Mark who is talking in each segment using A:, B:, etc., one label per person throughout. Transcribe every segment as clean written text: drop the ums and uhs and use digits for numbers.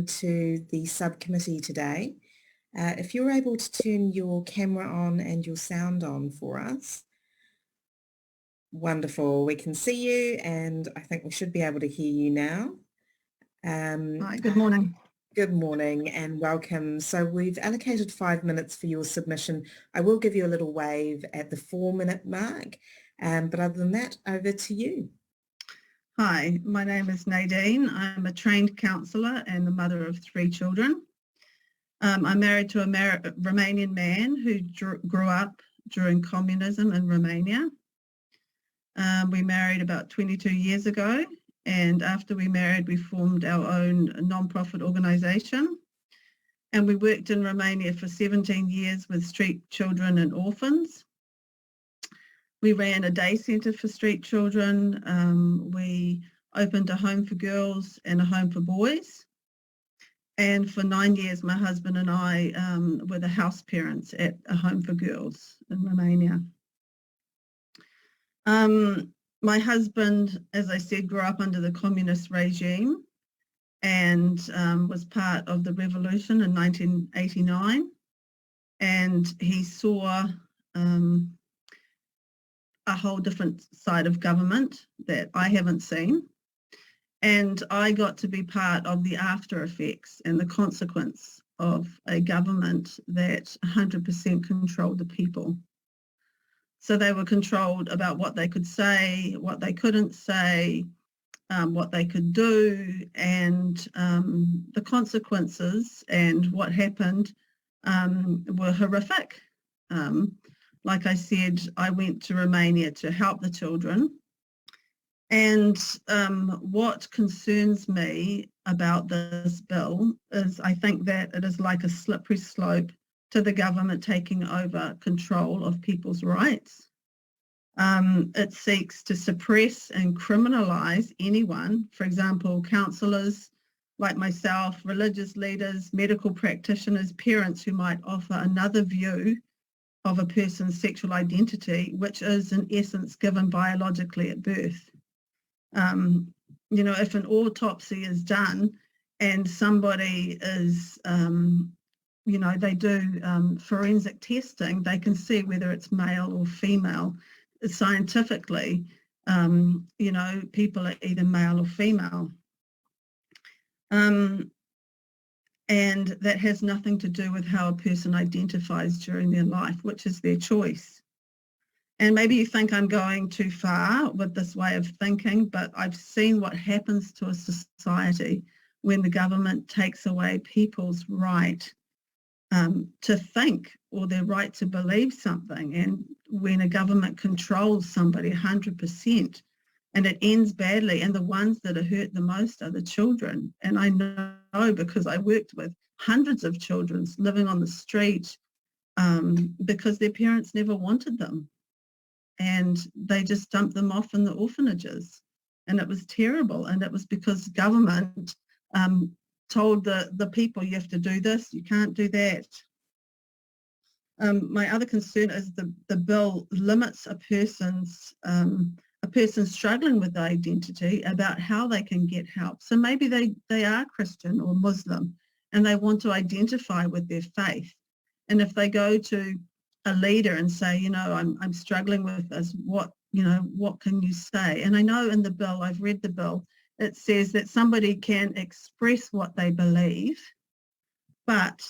A: to the subcommittee today. If you're able to turn your camera on and your sound on for us. Wonderful. We can see you and I think we should be able to hear you now.
B: Hi, good morning.
A: Good morning and welcome. So we've allocated 5 minutes for your submission. I will give you a little wave at the 4-minute mark, but other than that, over to you.
B: Hi, my name is Nadine. I'm a trained counsellor and the mother of 3 children. I'm married to a Romanian man who grew up during communism in Romania. We married about 22 years ago, and after we married, we formed our own non-profit organisation. And we worked in Romania for 17 years with street children and orphans. We ran a day centre for street children. We opened a home for girls and a home for boys. And for 9 years, my husband and I were the house parents at a home for girls in Romania. My husband, as I said, grew up under the communist regime and was part of the revolution in 1989. And he saw a whole different side of government that I haven't seen. And I got to be part of the after effects and the consequence of a government that 100% controlled the people. So they were controlled about what they could say, what they couldn't say, what they could do, and the consequences and what happened were horrific. Like I said, I went to Romania to help the children. And what concerns me about this bill is I think that it is like a slippery slope to the government taking over control of people's rights. It seeks to suppress and criminalise anyone, for example, counsellors like myself, religious leaders, medical practitioners, parents who might offer another view of a person's sexual identity, which is in essence given biologically at birth. You know, if an autopsy is done and somebody is you know, they do forensic testing, they can see whether it's male or female. Scientifically, you know, people are either male or female. And that has nothing to do with how a person identifies during their life, which is their choice. And maybe you think I'm going too far with this way of thinking, but I've seen what happens to a society when the government takes away people's right to think or their right to believe something, and when a government controls somebody 100% and it ends badly, and the ones that are hurt the most are the children. And I know because I worked with hundreds of children living on the street because their parents never wanted them and they just dumped them off in the orphanages, and it was terrible. And it was because government told the people, you have to do this, you can't do that. My other concern is the bill limits a person struggling with identity about how they can get help. So maybe they are Christian or Muslim and they want to identify with their faith. And if they go to a leader and say, you know, I'm struggling with this, what can you say? And I know in the bill, I've read the bill, it says that somebody can express what they believe, but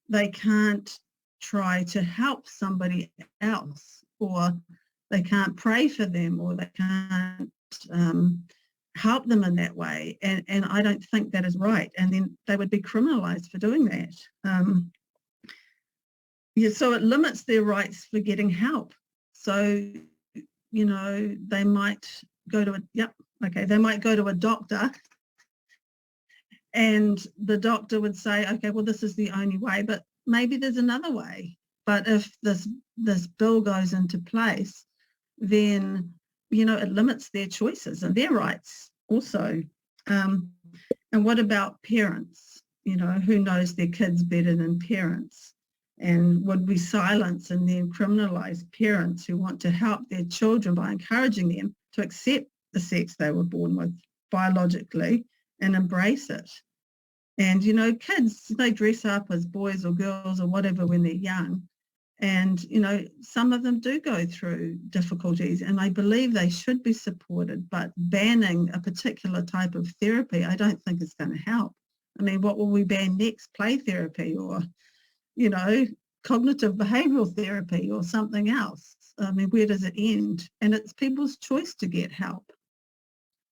B: they can't try to help somebody else, or they can't pray for them, or they can't help them in that way. And I don't think that is right. And then they would be criminalised for doing that. Yeah, so it limits their rights for getting help. So, you know, they might go to they might go to a doctor and the doctor would say, okay, well, this is the only way, but maybe there's another way. But if this bill goes into place, then, you know, it limits their choices and their rights also. And what about parents? You know, who knows their kids better than parents? And would we silence and then criminalise parents who want to help their children by encouraging them to accept the sex they were born with biologically and embrace it? And, you know, kids, they dress up as boys or girls or whatever when they're young. And, you know, some of them do go through difficulties and I believe they should be supported, but banning a particular type of therapy, I don't think is going to help. I mean, what will we ban next? Play therapy or, you know, cognitive behavioural therapy or something else? I mean, where does it end? And it's people's choice to get help.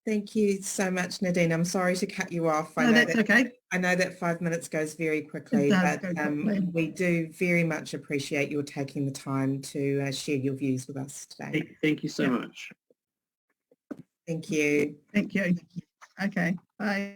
A: Thank you so much, Nadine. I'm sorry to cut you off.
B: No, that's okay.
A: I know that 5 minutes goes very quickly,
B: It does
A: but
B: go quickly.
A: we do very much appreciate your taking the time to share your views with us today.
C: Thank you so much.
A: Thank you.
B: Thank you. Okay, bye.